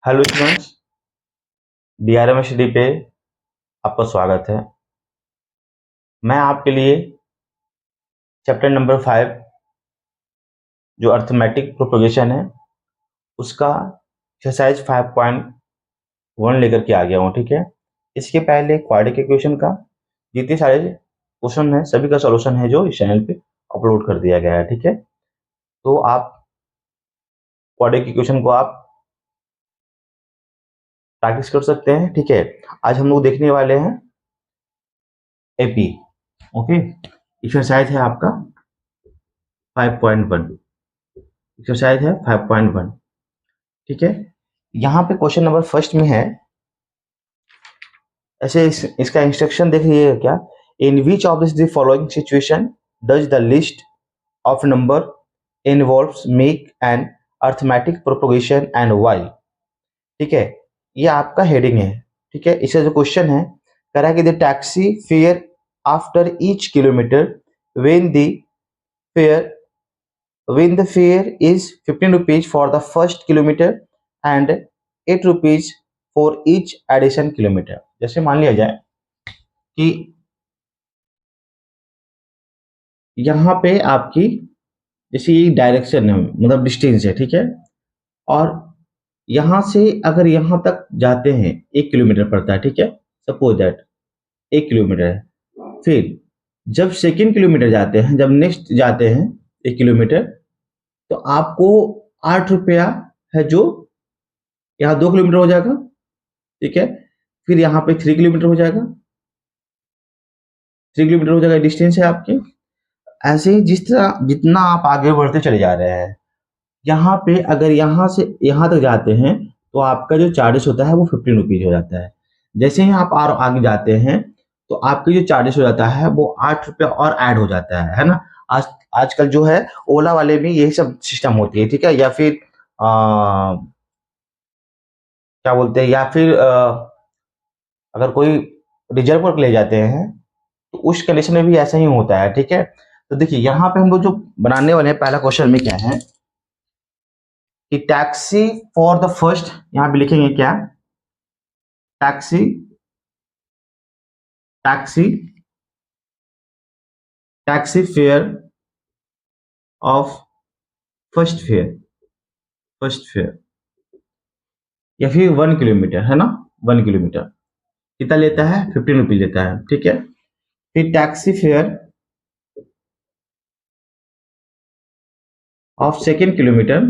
Hello students, DRM study पे आपका स्वागत है। मैं आपके लिए चैप्टर नंबर 5 जो अर्थमेटिक प्रोपोगेशन है उसका एक्सरसाइज 5.1 लेकर के आ गया हूँ। ठीक है, इसके पहले क्वाड्रेटिक इक्वेशन का जितने सारे क्वेश्चन है सभी का सॉल्यूशन है जो इस चैनल पे अपलोड कर दिया गया है। ठीक है, तो आप क्वाड्रेटिक इक्वेशन को आप प्रैक्टिस कर सकते हैं। ठीक है, आज हम लोग देखने वाले हैं एपी। ओके, एक्सरसाइज है आपका 5.1, एक्सरसाइज है 5.1। ठीक है, यहाँ पे क्वेश्चन नंबर फर्स्ट में है ऐसे इसका इंस्ट्रक्शन देख लीजिएगा क्या। In which of this the following situation does the list of number involves make an arithmetic propagation and why. ठीक है, ये आपका हेडिंग है। ठीक है, इसका जो क्वेश्चन है कह रहा है कि the taxi fare after each kilometre when the fair when the fare is 15 rupees for the first kilometer and 8 rupees for each addition kilometer। जैसे मान लिया जाए कि यहाँ पे आपकी जैसे ये डायरेक्शन है, मतलब डिस्टेंस है। ठीक है, और यहाँ से अगर यहाँ तक जाते हैं 1 किलोमीटर पड़ता है। ठीक है, सपोज दैट 1 किलोमीटर है। फिर जब सेकेंड किलोमीटर जाते हैं, जब नेक्स्ट जाते हैं 1 किलोमीटर, तो आपको 8 रुपया है जो यहाँ 2 किलोमीटर हो जाएगा। ठीक है, फिर यहाँ पे 3 किलोमीटर हो जाएगा, 3 किलोमीटर हो जाएगा, डिस्टेंस है आपकी। ऐसे ही जिस तरह जितना आप आगे बढ़ते चले जा रहे हैं, यहाँ पे अगर यहाँ से यहाँ तक जाते हैं तो आपका जो चार्जेस होता है वो 15 रुपीज हो जाता है। जैसे ही आप और आगे जाते हैं तो आपके जो चार्जेस हो जाता है वो 8 रुपया और ऐड हो जाता है ना। आज आजकल जो है ओला वाले में यही सब सिस्टम होती है। ठीक है, या फिर क्या बोलते हैं, या फिर अगर कोई रिजर्व पर ले जाते हैं तो उस कंडीशन में भी ऐसा ही होता है। ठीक है, तो देखिए यहाँ पे हम लोग जो बनाने वाले हैं, पहला क्वेश्चन में क्या है कि टैक्सी फॉर द फर्स्ट, यहाँ पे लिखेंगे क्या, taxi taxi taxi fare of first fair या फिर 1 किलोमीटर है ना। 1 किलोमीटर कितना लेता है, 15 रुपीज लेता है। ठीक है, फिर taxi fare of second kilometre,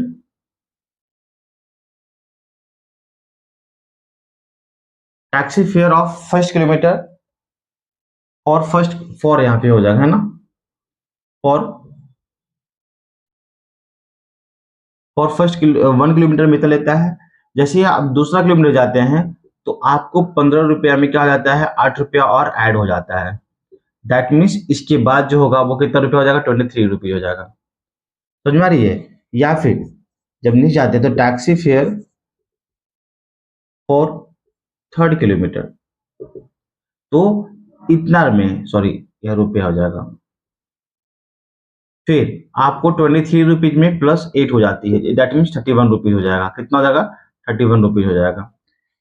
taxi fare of first kilometre और फॉर यहाँ पे हो जाएगा है ना, फॉर फर्स्ट 1 किलोमीटर में लेता है। जैसे ही आप दूसरा किलोमीटर जाते हैं तो आपको 15 रुपया में क्या हो जाता है, 8 रुपया और ऐड हो जाता है। दैट मीन्स इसके बाद जो होगा वो कितना रुपया हो जाएगा, 23 रुपये हो जाएगा। समझ में आ रही है। या फिर जब नीचे जाते हैं तो taxi fare for third kilometre, तो इतना में सॉरी यह रुपया हो जाएगा। फिर आपको 23 रुपीज में प्लस 8 हो जाती है, दैट मीन्स 31 रुपीज हो जाएगा। कितना हो जाएगा, 31 रुपीज हो जाएगा।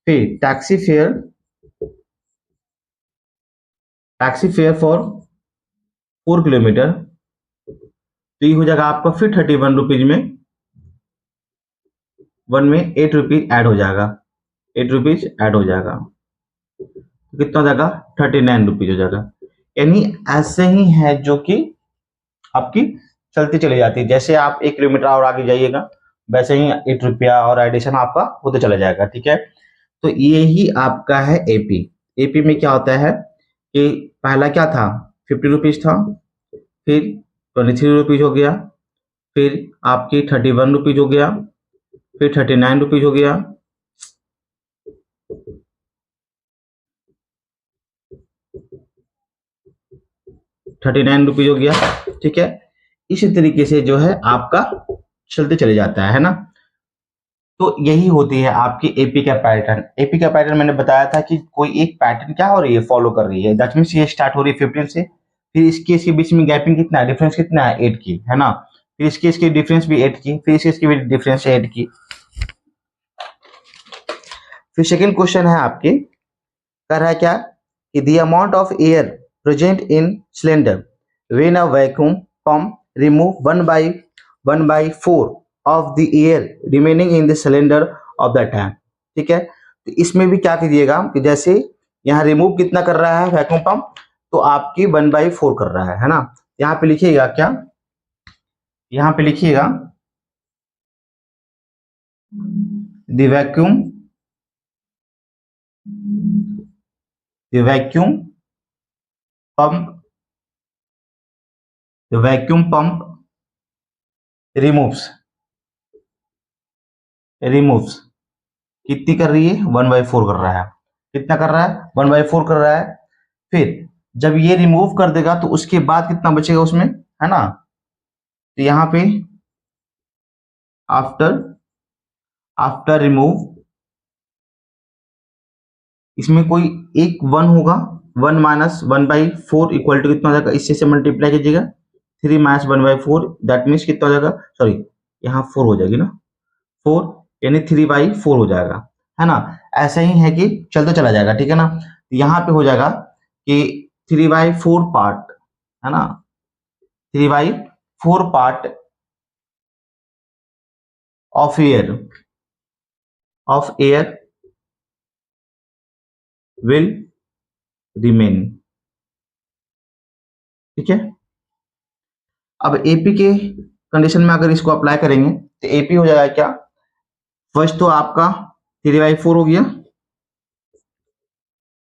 फिर टैक्सी फेयर फॉर 4 किलोमीटर, तो ये हो जाएगा आपका फिर 31 रुपीज में 8 रुपीज ऐड हो जाएगा, 8 रुपीज ऐड हो जाएगा, तो कितना हो जाएगा, 39 रुपीज हो जाएगा। यानी ऐसे ही है जो कि आपकी चलती चली जाती है। जैसे आप 1 किलोमीटर और आगे जाइएगा वैसे ही 8 रुपया और एडिशन आपका होते चला जाएगा। ठीक है, तो ये ही आपका है एपी। एपी में क्या होता है कि पहला क्या था, 50 रुपीज था, फिर 23 रुपीज हो गया, फिर आपकी 31 रुपीज हो गया, फिर 39 रुपीज हो गया, ₹39 हो गया। ठीक है, इसी तरीके से जो है आपका चलते चले जाता है ना। तो यही होती है आपकी एपी का पैटर्न। एपी का पैटर्न मैंने बताया था कि कोई एक पैटर्न क्या हो रही है, फॉलो कर रही है। दैट मींस ये स्टार्ट हो रही है 15 से, फिर इसके बीच में गैपिंग कितना है, डिफरेंस कितना है, 8 की है ना। फिर इसके डिफरेंस भी 8 की, फिर इसके भी डिफरेंस है 8 की। फिर सेकेंड क्वेश्चन है आपके, कर रहा है क्या कि the amount of air present in cylinder when a vacuum pump remove 1/4 of the air remaining in the cylinder of the tank. ठीक है, तो इसमें भी क्या कीजिएगा कि जैसे यहाँ रिमूव कितना कर रहा है वैक्यूम पंप, तो आपकी 1/4 कर रहा है ना। यहाँ पे लिखिएगा क्या, यहाँ पे लिखिएगा the vacuum pump vacuum pump removes कितनी कर रही है, 1/4 कर रहा है। कितना कर रहा है, 1/4 कर रहा है। फिर जब ये रिमूव कर देगा तो उसके बाद कितना बचेगा उसमें, है ना। तो यहाँ पे आफ्टर आफ्टर रिमूव, इसमें कोई एक 1 होगा, 1 माइनस 1/4 इक्वल टू कितना हो जाएगा, इससे से मल्टीप्लाई कीजिएगा, 3 माइनस 1/4 दैट मीन्स कितना हो जाएगा, सॉरी यहाँ 4 हो जाएगी ना, 4 यानी 3/4 हो जाएगा, है ना। ऐसा ही है कि चलते चला जाएगा, ठीक है ना। यहाँ पे हो जाएगा कि 3/4 पार्ट, है ना, 3/4 part of air will remain. ठीक है, अब एपी के कंडीशन में अगर इसको अप्लाई करेंगे तो एपी हो जाएगा क्या, फर्स्ट तो आपका 3/4 हो गया,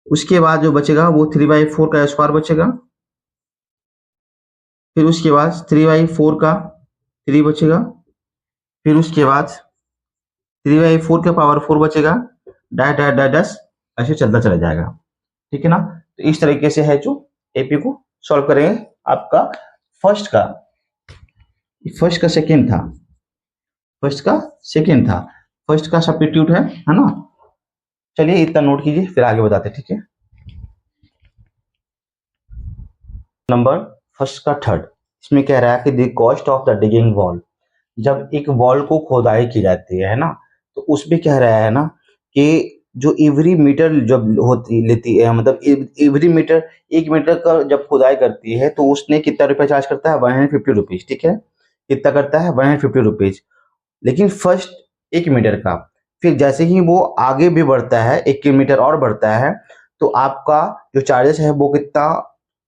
उसके बाद जो बचेगा वो 3/4 का स्क्वायर बचेगा, फिर उसके बाद 3/4 का 3 बचेगा, फिर उसके बाद 3/4 का पावर 4 बचेगा, डैश डैश डैश डैश ऐसे चलता चला जाएगा। ठीक है ना, तो इस तरीके से है जो एपी को सॉल्व करेंगे। आपका फर्स्ट का सेकेंड था, फर्स्ट का सब्स्टिट्यूट है ना। चलिए इतना नोट कीजिए, फिर आगे बताते हैं, ठीक है। नंबर फर्स्ट का थर्ड, इसमें कह रहा है कि the cost of the digging wall, जब एक वॉल को खोदाई की जाती है ना, तो उसमें कह रहा है ना कि जो एवरी मीटर जब होती लेती है, मतलब एवरी मीटर, 1 मीटर का जब खुदाई करती है तो उसने कितना रुपया चार्ज करता है, 150 रुपीज। ठीक है, कितना करता है, 150 रुपीज, लेकिन फर्स्ट 1 मीटर का। फिर जैसे ही वो आगे भी बढ़ता है, 1 मीटर और बढ़ता है, तो आपका जो चार्जेस है वो कितना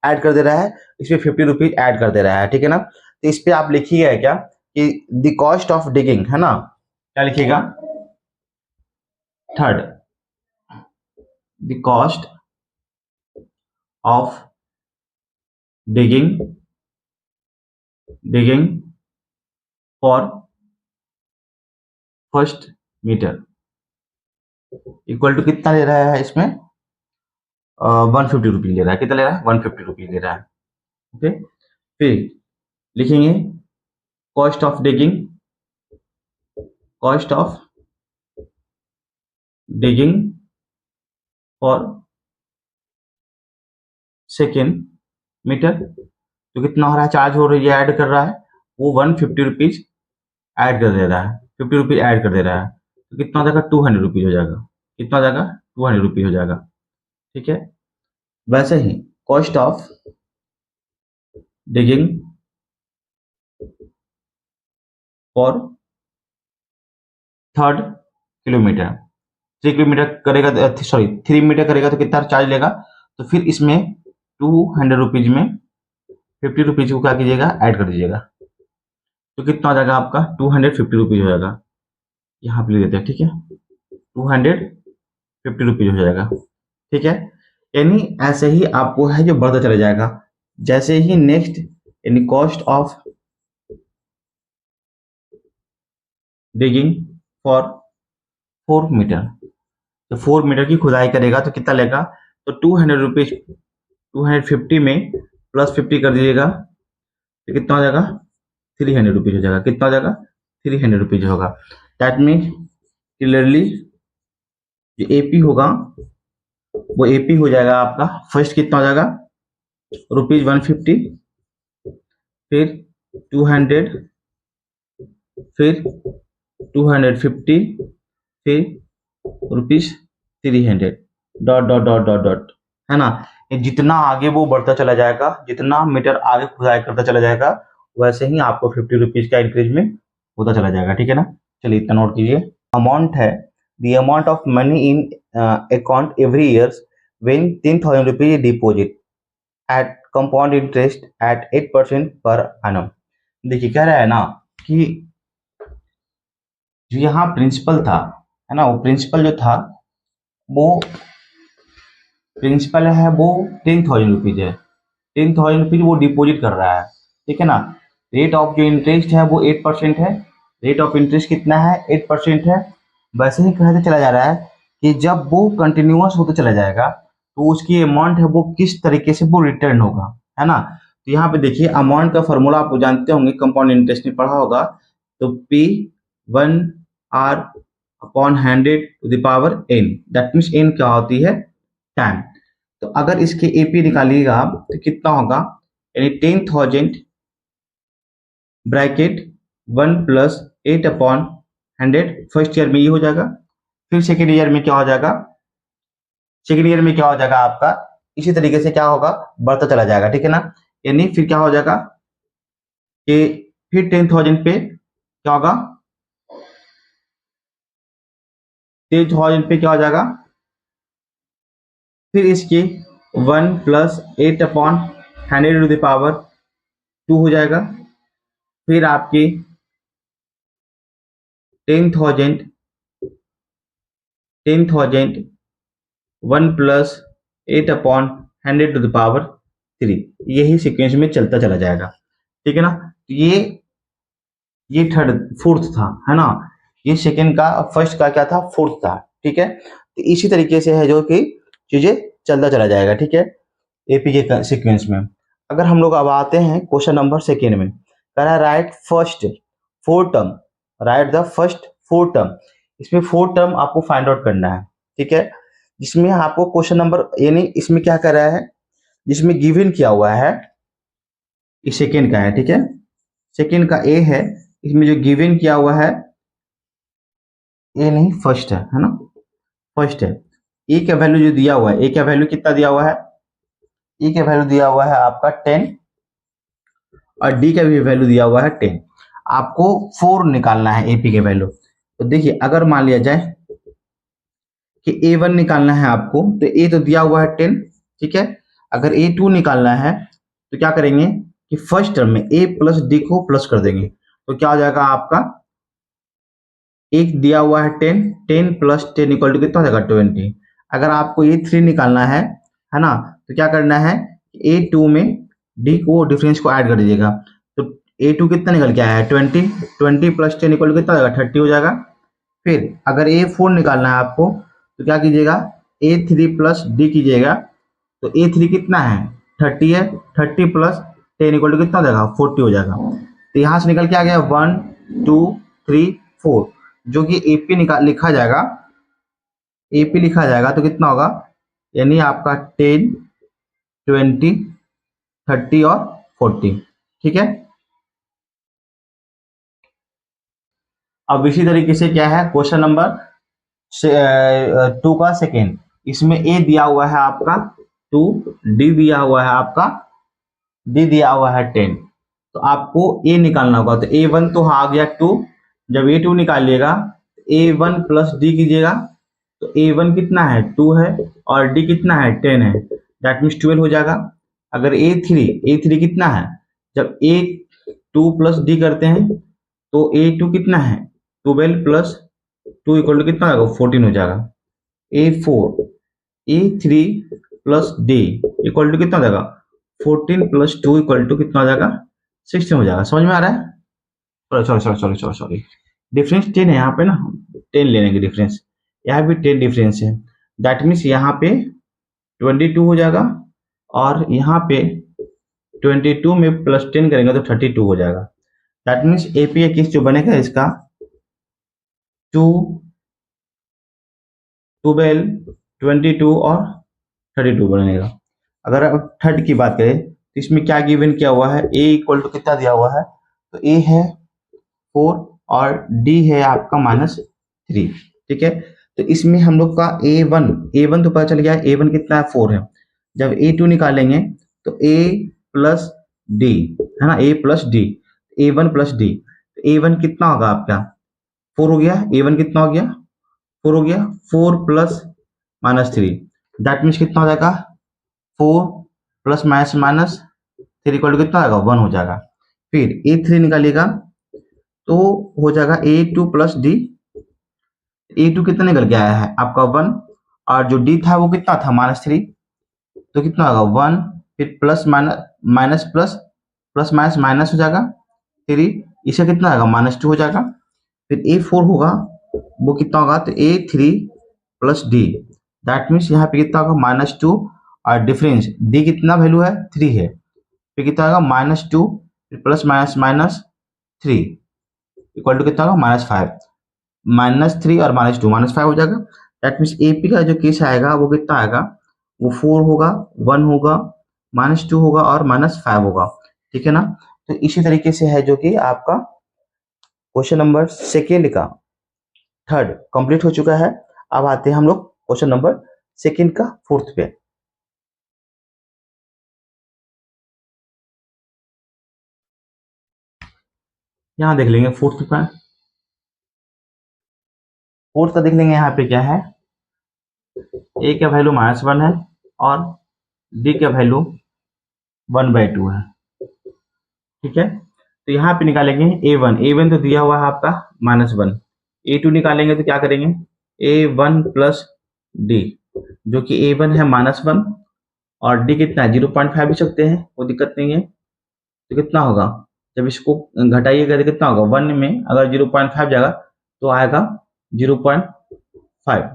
ऐड कर दे रहा है, इसमें 50 रुपीज ऐड कर दे रहा है। ठीक है ना, तो इस पे आप लिखिएगा क्या कि द कॉस्ट ऑफ डिगिंग, है ना, क्या लिखिएगा, third, the cost of digging for first meter equal to कितना ले रहा है इसमें, 150 रुपीज ले रहा है। कितना ले रहा है, 150 रुपीज ले रहा है। ओके, फिर लिखेंगे cost of digging for second meter, तो कितना हो रहा है, चार्ज हो रही है, ऐड कर रहा है, वो 150 रुपीज ऐड कर दे रहा है, 50 रुपीज ऐड कर दे रहा है, तो कितना हो जाएगा, 200 रुपीज हो जाएगा। कितना हो जाएगा, 200 रुपीज हो जाएगा। ठीक है, वैसे ही cost of digging for third kilometre, 3 kilometre करेगा, सॉरी 3 मीटर करेगा तो कितना चार्ज लेगा, तो फिर इसमें 200 रुपीज में 50 रुपीज को क्या कीजिएगा, ऐड कर दीजिएगा, तो कितना हो जाएगा आपका, 250 रुपीज हो जाएगा। यहाँ पे लिख देते हैं, ठीक है, 250 रुपीज हो जाएगा। ठीक है, यानी ऐसे ही आपको है जो बढ़ता चला जाएगा। जैसे ही नेक्स्ट यानी cost of digging for 4 meter, तो 4 मीटर की खुदाई करेगा तो कितना लेगा, तो 200 रुपीज, 250 में प्लस 50 कर दीजिएगा, तो कितना हो जाएगा, 300 रुपीज हो जाएगा। कितना हो जाएगा, 300 रुपीज होगा। दैट मीन्स क्लियरली जो एपी होगा वो एपी हो जाएगा आपका, फर्स्ट कितना हो जाएगा, ₹150, फिर 200, फिर 250, फिर 300 dot dot dot dot dot, है ना। ये जितना आगे वो बढ़ता चला जाएगा, जितना मीटर आगे खुदाई करता चला जाएगा, वैसे ही आपको 50 रुपीज का इंक्रीजमेंट होता चला जाएगा, ठीक है ना। चलिए इतना नोट कीजिए। अमाउंट है the amount of money in account every years when 10,000 rupees deposit eight compound interest eight 8% per annum. देखिए कह रहा है ना कि जो यहाँ प्रिंसिपल था, है ना, वो प्रिंसिपल जो था, वो प्रिंसिपल है वो 10,000 रुपीज है। 10,000 रुपीज वो डिपॉजिट कर रहा है, ठीक है ना। रेट ऑफ जो इंटरेस्ट है वो 8% है। रेट ऑफ इंटरेस्ट कितना है? 8% है। वैसे ही कहते चला जा रहा है कि जब वो कंटिन्यूअस होते चला जाएगा तो उसकी अमाउंट है वो किस तरीके से वो रिटर्न होगा, है ना। तो यहाँ पे देखिए अमाउंट का फॉर्मूला आप जानते होंगे, कंपाउंड इंटरेस्ट में पढ़ा होगा। तो P1R upon 100 to the power n, that means n क्या होती है? टाइम। तो अगर इसके एपी निकालिएगा आप तो कितना होगा? यानी 10,000 bracket 1 plus 8 upon 100 first year में ये हो जाएगा। फिर सेकेंड ईयर में क्या हो जाएगा? सेकेंड ईयर में क्या हो जाएगा आपका? इसी तरीके से क्या होगा? बढ़ता चला जाएगा, ठीक है ना। यानी फिर क्या हो जाएगा कि फिर 10,000 पे क्या होगा? 10,000 पे क्या हो जाएगा? फिर इसकी 1 plus 8 upon 100 to the power 2 हो जाएगा। फिर आपकी 10,000 1 plus 8 upon 100 to the power 3, यही सीक्वेंस में चलता चला जाएगा, ठीक है ना। ये थर्ड फोर्थ था, है ना। ये सेकेंड का, फर्स्ट का क्या था? फोर्थ था, ठीक है। तो इसी तरीके से है जो कि चीजें चलता चला जाएगा, ठीक है, एपी के सीक्वेंस में। अगर हम लोग अब आते हैं क्वेश्चन नंबर सेकेंड में, कह रहा है right first 4 term, right the first 4 term. इसमें 4 टर्म आपको फाइंड आउट करना है, ठीक है। जिसमें आपको क्वेश्चन नंबर, यानी इसमें क्या कर रहा है, जिसमें गिवन किया हुआ है, इस सेकेंड का है, ठीक है। सेकेंड का ए है, इसमें जो गिवन किया हुआ है, ए नहीं फर्स्ट है ना, फर्स्ट है। ए का वैल्यू जो दिया हुआ है, ए का वैल्यू कितना दिया हुआ है? ए का वैल्यू दिया हुआ है आपका 10 और डी का भी वैल्यू दिया हुआ है 10। आपको 4 निकालना है एपी के वैल्यू। तो देखिए अगर मान लिया जाए कि A1 निकालना है आपको, तो ए तो दिया हुआ है 10, ठीक है। अगर A2 निकालना है तो क्या करेंगे कि फर्स्ट टर्म में ए प्लस डी को प्लस कर देंगे, तो क्या हो जाएगा आपका? एक दिया हुआ है 10, 10 प्लस 10 इक्वल टू कितना हो जाएगा? 20। अगर आपको A3 निकालना है ना, तो क्या करना है? A2 में डी को डिफरेंस को ऐड कर दीजिएगा। तो A2 कितना निकल के आया है? 20, 20 प्लस 10 इक्वल टू कितना हो जाएगा? 30 हो जाएगा। फिर अगर A4 निकालना है आपको तो क्या कीजिएगा? A3 प्लस डी कीजिएगा। तो A3 कितना है? 30 है। 30 प्लस 10 इक्वल टू कितना हो जाएगा? 40 हो जाएगा। तो यहाँ से निकल के आ गया 1 2 3 4, जो कि एपी निकाल लिखा जाएगा, एपी लिखा जाएगा तो कितना होगा? यानी आपका 10 20 30 और 40, ठीक है। अब इसी तरीके से क्या है क्वेश्चन नंबर 2 का सेकेंड, इसमें ए दिया हुआ है आपका 2, डी दिया हुआ है आपका, डी दिया हुआ है 10। तो आपको ए निकालना होगा। तो A1 तो आ गया 2, जब A2 निकालिएगा A1 प्लस डी कीजिएगा, तो A1 कितना है? 2 है और डी कितना है? 10 है, दैट मीन्स 12 हो जाएगा। अगर A3 कितना है? जब A2 प्लस डी करते हैं तो A2 कितना है? 12 प्लस 2 इक्वल टू कितना होगा? 14 हो जाएगा। A4 A3 plus D equal to कितना हो जाएगा? 14 प्लस 2 इक्वल टू कितना हो जाएगा? 16 हो जाएगा। समझ में आ रहा है? सॉरी, डिफरेंस 10 है यहाँ पे ना, 10 लेने की डिफरेंस, यहाँ भी 10 डिफरेंस है। दैट मीन्स यहाँ पे 22 हो जाएगा और यहाँ पे 22 में प्लस 10 करेंगे तो 32 हो जाएगा। दैट मीन्स एपी किस जो बनेगा इसका 2 12 22 और 32 बनेगा। अगर अब थर्ड की बात करें तो इसमें क्या गिवन किया हुआ है? ए इक्वल टू कितना दिया हुआ है? तो ए है 4 और डी है आपका -3, ठीक है। तो इसमें हम लोग का ए वन तो पता चल गया, ए वन कितना है 4 है। जब ए टू निकालेंगे तो ए प्लस डी, है ना, ए प्लस डी, ए वन प्लस डी, ए वन कितना होगा आपका 4 हो गया, ए वन कितना हो गया 4 हो गया, 4 प्लस माइनस 3, दैट मीन्स कितना हो जाएगा 4 plus minus minus 3 equal to कितना आएगा 1 हो जाएगा। फिर ए थ्री निकालिएगा तो हो जाएगा A two plus D, A two कितना निकल के आया है आपका 1, और जो डी था वो कितना था -3, तो कितना होगा 1, फिर plus minus minus plus plus minus minus हो जाएगा 3, इसका कितना आएगा -2 हो जाएगा। फिर ए फोर होगा वो कितना होगा, तो A three plus D, that means यहाँ पे कितना होगा -2, और डिफरेंस डी कितना वैल्यू है 3 है, फिर कितना होगा -2 फिर plus minus minus 3 equal to कितना होगा -5, -3 और -2 -5 हो जाएगा। दैट मीन्स एपी का जो केस आएगा वो कितना आएगा, वो 4 होगा, 1 होगा, -2 होगा और -5 होगा, ठीक है ना। तो इसी तरीके से है जो कि आपका क्वेश्चन नंबर सेकेंड का थर्ड कंप्लीट हो चुका है। अब आते हैं हम लोग क्वेश्चन नंबर सेकेंड का फोर्थ पे। यहां देख लेंगे फोर्थ का देख लेंगे, यहाँ पे क्या है, ए का वैल्यू -1 है और डी का वैल्यू 1/2 है, ठीक है। तो यहाँ पे निकालेंगे ए वन तो दिया हुआ है आपका -1, ए2 निकालेंगे तो क्या करेंगे a1 प्लस डी, जो कि a1 है -1 और डी कितना है 0.5 भी सकते हैं, कोई दिक्कत नहीं है। तो कितना होगा जब इसको घटाइएगा तो कितना होगा 1 में अगर 0.5 जाएगा तो आएगा 0.5,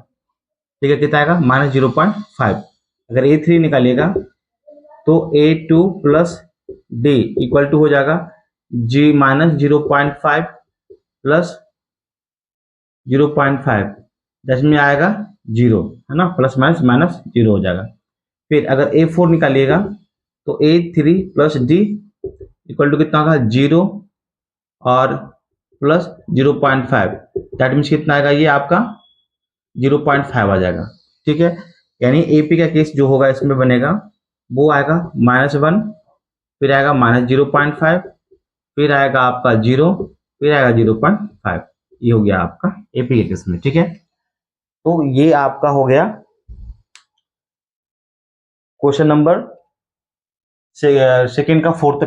ठीक है, कितना आएगा -0.5। अगर a3 निकालिएगा तो a2 plus D equal to हो जाएगा जी -0.5 प्लस 0.5, जिसमें आएगा 0, है ना, प्लस माइनस माइनस 0 हो जाएगा। फिर अगर a4 निकालिएगा तो a3 plus D equal to कितना होगा 0 और प्लस 0.5, दैट मीन्स कितना आएगा ये आपका 0.5 आ जाएगा, ठीक है। यानी एपी का केस जो होगा इसमें बनेगा वो आएगा -1, फिर आएगा -0.5, फिर आएगा आपका 0, फिर आएगा 0.5, ये हो गया आपका एपी के केस में, ठीक है। तो ये आपका हो गया क्वेश्चन नंबर सेकेंड का फोर्थ